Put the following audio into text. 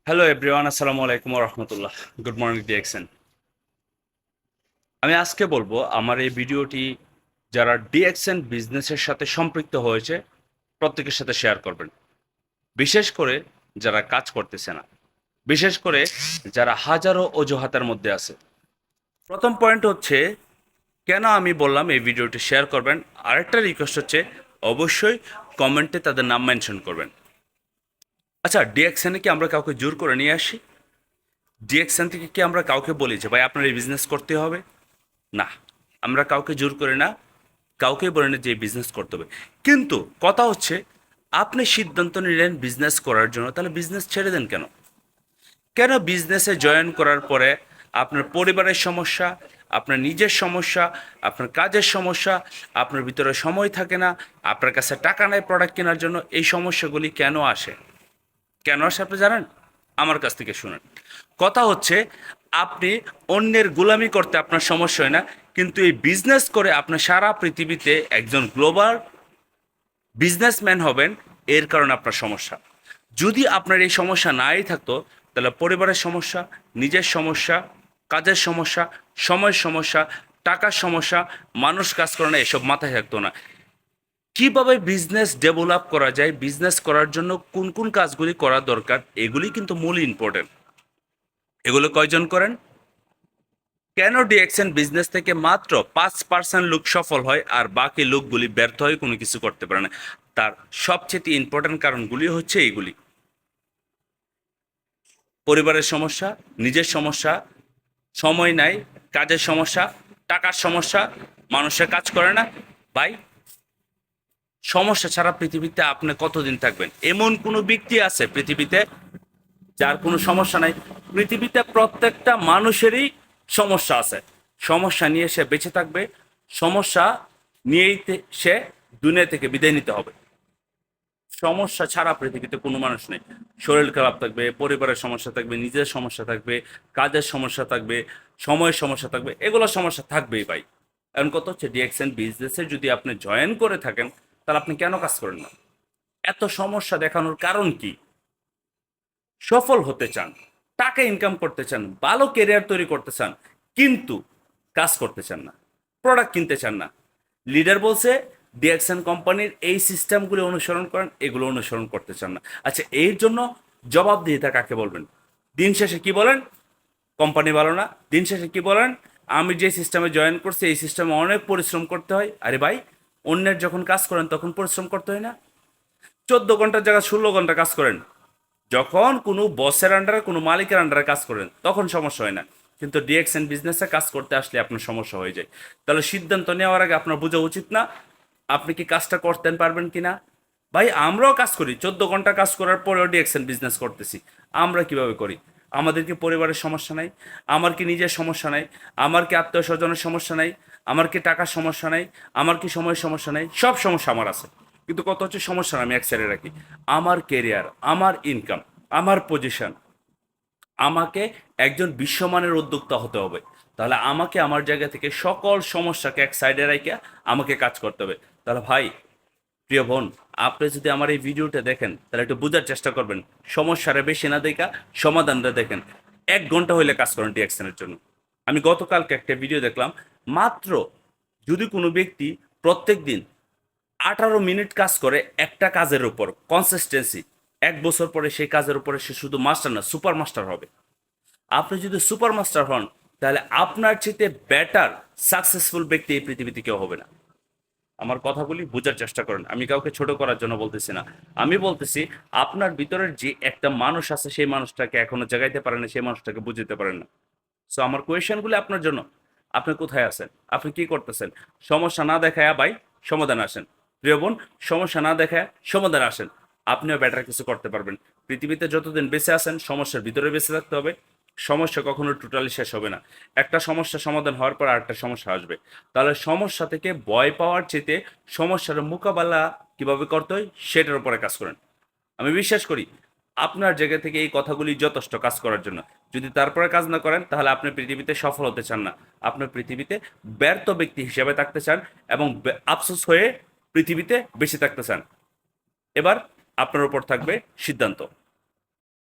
Hello everyone, আসসালামু আলাইকুম রহমতুল্লাহ। Good morning DXN. আমি আজকে বলবো আমার এই ভিডিওটি যারা ডিএক্সএন বিজনেসের সাথে সম্পৃক্ত হয়েছে প্রত্যেকের সাথে শেয়ার করবেন, বিশেষ করে যারা কাজ করতেছে না, বিশেষ করে যারা হাজারো অজুহাতের মধ্যে আছে। প্রথম পয়েন্ট হচ্ছে কেন আমি বললাম এই ভিডিওটি শেয়ার করবেন। আরেকটা রিকোয়েস্ট হচ্ছে অবশ্যই কমেন্টে তাদের নাম মেনশন করবেন। আচ্ছা, ডিএক্সএনে কি আমরা কাউকে জোর করে নিয়ে আসি? ডিএক্সএন থেকে কি আমরা কাউকে বলি যে ভাই আপনার এই বিজনেস করতে হবে? না, আমরা কাউকে জোর করি না, কাউকে বলি না যে বিজনেস করতে হবে। কিন্তু কথা হচ্ছে আপনি সিদ্ধান্ত নিলেন বিজনেস করার জন্য, তাহলে বিজনেস ছেড়ে দেন কেন? কেন বিজনেসে জয়েন করার পরে আপনার পরিবারের সমস্যা, আপনার নিজের সমস্যা, আপনার কাজের সমস্যা, আপনার ভিতরে সময় থাকে না, আপনার কাছে টাকা নেই প্রোডাক্ট কেনার জন্য, এই সমস্যাগুলি কেন আসে? কেন আসে আপনি জানেন? আমার কাছ থেকে শুনেন। কথা হচ্ছে আপনি অন্যের গোলামি করতে আপনার সমস্যা হয় না, কিন্তু এই বিজনেস করে আপনি সারা পৃথিবীতে একজন গ্লোবাল বিজনেসম্যান হবেন, এর কারণে আপনার সমস্যা। যদি আপনার এই সমস্যা নাই থাকতো, তাহলে পরিবারের সমস্যা, নিজের সমস্যা, কাজের সমস্যা, সময়ের সমস্যা, টাকার সমস্যা, মানুষ কাজ করে না, এসব মাথায় থাকতো না। কিভাবে বিজনেস ডেভেলপ করা যায়, বিজনেস করার জন্য কোন কোন কাজগুলি করা দরকার, এগুলি কিন্তু মূল ইম্পর্টেন্ট। এগুলো কয়জন করেন? কেন ডিএক্সএন বিজনেস থেকে মাত্র 5% লোক সফল হয় আর বাকি লোকগুলি ব্যর্থ হয়ে কোনো কিছু করতে পারে না? তার সবচেয়ে ইম্পর্টেন্ট কারণগুলি হচ্ছে এইগুলি: পরিবারের সমস্যা, নিজের সমস্যা, সময় নাই, কাজের সমস্যা, টাকার সমস্যা, মানুষের কাজ করে না। ভাই, সমস্যা ছাড়া পৃথিবীতে আপনি কতদিন থাকবেন? এমন কোনো ব্যক্তি আছে পৃথিবীতে যার কোনো সমস্যা নাই? পৃথিবীতে প্রত্যেকটা মানুষেরই সমস্যা আছে। সমস্যা নিয়ে সে বেঁচে থাকবে, সমস্যা নিয়েই সে দুনিয়া থেকে বিদায় নিতে হবে। সমস্যা ছাড়া পৃথিবীতে কোনো মানুষ নেই। শরীর খারাপ থাকবে, পরিবারের সমস্যা থাকবে, নিজের সমস্যা থাকবে, কাজের সমস্যা থাকবে, সময়ের সমস্যা থাকবে, এগুলো সমস্যা থাকবেই ভাই। এখন কত হচ্ছে ডিএক্সএন বিজনেসে যদি আপনি জয়েন করে থাকেন, তাহলে আপনি কেন কাজ করেন না? এত সমস্যা দেখানোর কারণ কি? সফল হতে চান, টাকা ইনকাম করতে চান, ভালো কেরিয়ার তৈরি করতে চান, কিন্তু কাজ করতে চান না, প্রোডাক্ট কিনতে চান না। লিডার বলছে ডিএক্সএন কোম্পানির এই সিস্টেমগুলো অনুসরণ করেন, এগুলো অনুসরণ করতে চান না। আচ্ছা, এর জন্য জবাবদিহিতা কাকে বলবেন? দিন শেষে কি বলেন? কোম্পানি ভালো না। দিন শেষে কি বলেন? আমি যে সিস্টেমে জয়েন করছি এই সিস্টেমে অনেক পরিশ্রম করতে হয়। আরে ভাই, অন্যের যখন কাজ করেন তখন পরিশ্রম করতে হয় না? 14 ঘন্টার জায়গায় 16 ঘন্টা কাজ করেন। যখন কোনো বসের আন্ডারে, কোনো মালিকের আন্ডারে কাজ করেন তখন সমস্যা হয় না, কিন্তু ডিএক্সএন বিজনেসে কাজ করতে আসলে আপনার সমস্যা হয়ে যায়। তাহলে সিদ্ধান্ত নেওয়ার আগে আপনার বোঝা উচিত না আপনি কি কাজটা করতে পারবেন কিনা। ভাই, আমরাও কাজ করি, 14 ঘন্টা কাজ করার পরেও ডিএক্সএন বিজনেস করতেছি। আমরা কিভাবে করি? আমাদের কি পরিবারের সমস্যা নাই? আমার কি নিজের সমস্যা নাই? আমার কি আত্মীয় স্বজনের সমস্যা নাই? আমার কি টাকার সমস্যা নাই? আমার কি সময়ের সমস্যা নাই? সব সমস্যা আমার আছে। কিন্তু কত হচ্ছে সমস্যা আমি এক সাইডে রাখি। আমার কেরিয়ার, আমার ইনকাম, আমার পজিশন, আমাকে একজন বিশ্বমানের উদ্যোক্তা হতে হবে। তাহলে আমাকে আমার জায়গা থেকে সকল সমস্যাকে এক সাইডে রেখে আমাকে কাজ করতে হবে। তাহলে ভাই, প্রিয় বোন, আপনি যদি আমার এই ভিডিওটা দেখেন তাহলে একটু বোঝার চেষ্টা করবেন। সমস্যাটা বেশি না দেখা সমাধানটা দেখেন। 1 ঘন্টা হইলে কাজ করেন ডিএক্সএনের জন্য। আমি গতকালকে একটা ভিডিও দেখলাম, মাত্র যদি কোনো ব্যক্তি প্রত্যেক দিন 18 মিনিট কাজ করে একটা কাজের উপর কনসিস্টেন্সি, 1 বছর পরে সেই কাজের উপরে সে শুধু মাস্টার না, সুপার মাস্টার হবে। আপনি যদি সুপার মাস্টার হন, তাহলে আপনার চেয়ে বেটার সাকসেসফুল ব্যক্তি এই পৃথিবীতে কেউ হবে না। আমার কথাগুলি বোঝার চেষ্টা করেন। আমি কাউকে ছোট করার জন্য বলতেছি না। আমি বলতেছি আপনার ভিতরের যে একটা মানুষ আছে সেই মানুষটাকে এখনো জাগাইতে পারেন না, সেই মানুষটাকে বুঝতে পারেন না। সো আমার কোয়েশ্চেনগুলি আপনার জন্য, আপনি কোথায় আছেন? আপনি কি করতেছেন? সমস্যা না দেখায় ভাই সমাধান আসেন। প্রিয় বোন, সমস্যা না দেখায় সমাধান আসেন। আপনিও বেটার কিছু করতে পারবেন। পৃথিবীতে যতদিন বেঁচে আছেন সমস্যার ভিতরে বেঁচে থাকতে হবে। সমস্যা কখনো টোটালি শেষ হবে না। একটা সমস্যা সমাধান হওয়ার পর আরেকটা সমস্যা আসবে। তাহলে সমস্যা থেকে ভয় পাওয়ার চেয়ে সমস্যার মোকাবেলা কিভাবে করতে হয় সেটার উপরে কাজ করেন। আমি বিশ্বাস করি আপনার জায়গা থেকে এই কথাগুলি যথেষ্ট কাজ করার জন্য। যদি তারপরে কাজ না করেন তাহলে আপনি পৃথিবীতে সফল হতে চান না, আপনি পৃথিবীতে ব্যর্থ ব্যক্তি হিসেবে থাকতে চান এবং আফসোস হয়ে পৃথিবীতে বেঁচে থাকতে চান। এবার আপনার উপর থাকবে সিদ্ধান্ত।